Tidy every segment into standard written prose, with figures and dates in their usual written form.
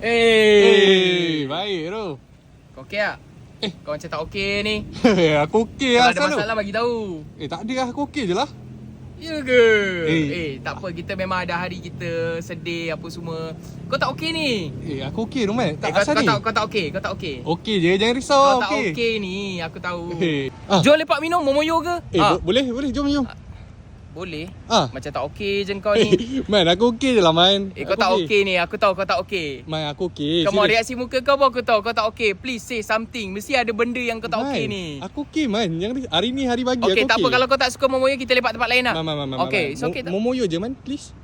Baik tu. Kau okey tak? Kau macam tak okey ni. Aku okey Kalau lah ada masalah bagi tahu. tak ada lah, aku okey je lah. Ya ke? Tak apa, kita memang ada hari kita sedih apa semua. Kau tak okey ni. Aku okey Roman. Tak kau, asal kau ni. kau tak okey, kau tak okey. Okey je, jangan risau. Kau tak okey ni, aku tahu. Jom lepak minum momoyo ke? Boleh, jom. Boleh. Ah. Macam tak okey je kau ni. Man, aku okey je lah, Man. Kau tak okey ni, aku tahu kau tak okey. Man, aku okey. Kamu reaksi muka kau pun aku tahu kau tak okey. Please say something. Mesti ada benda yang kau tak okey ni. Aku okey, Man. Hari ni hari bagi Okey, aku okey. tak apa, kalau kau tak suka momoyo kita lepak tempat lain lah. Man. Okey, it's okay tak? Momoyo je, Man, please.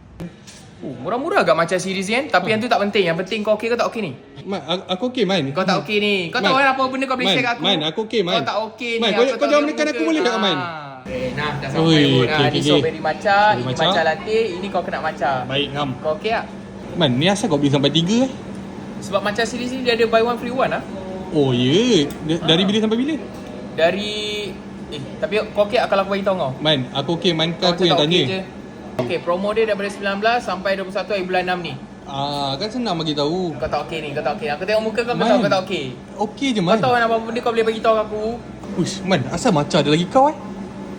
Murah-murah agak macam series ni kan. Tapi yang tu tak penting. Yang penting kau okey kau tak okey ni. Man, aku okey, Man. Kau tak okey ni. Kau tahu kan apa benda kau boleh share kat aku? Man, aku okey, Man. Kau tak okey ni. Man, kau jangan belikan aku boleh tak, Man? Nah, dah sampai pun. Ni strawberry matcha, ini matcha. matcha latte, ini kau kena matcha. Baik, ngam. Kau okey tak? Man, ni asal kau beli sampai 3 Sebab matcha series ni dia ada buy one free one lah. Oh, ya. Dari bila sampai bila? Dari tapi kau okey tak kalau aku bagi tahu kau? Man, aku okey, Man. Kau Aku yang macam tak tanya. okey je. Okey, promo dia daripada 19 sampai 21 hari bulan 6 ni. Kan senang bagi tahu. Kau tak okey ni, kau tak okey. Aku tengok muka kau, kau Man. tahu kau tak okey. Okey je, Kau Man. tahu kan apa benda kau boleh bagi tahu aku? Uish, Man, asal macam ada lagi kau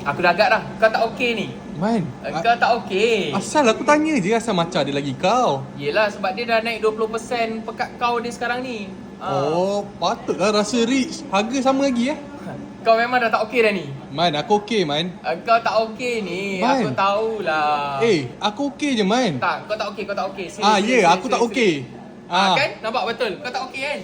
Aku dah agak dah. Kau tak okey ni. Man, Kau tak okey. asal aku tanya je asal macam ada lagi kau. Yelah, sebab dia dah naik 20% pekat kau dia sekarang ni. Oh, patutlah rasa rich. Harga sama lagi Kau memang dah tak okey dah ni. Man, aku okey, Man. Kau tak okey ni. Man. Aku tahulah. Aku okey je, Man. Tak, kau tak okey, kau tak okey. Serius, Aku tak okey. Kan? Nampak betul. Kau tak okey kan?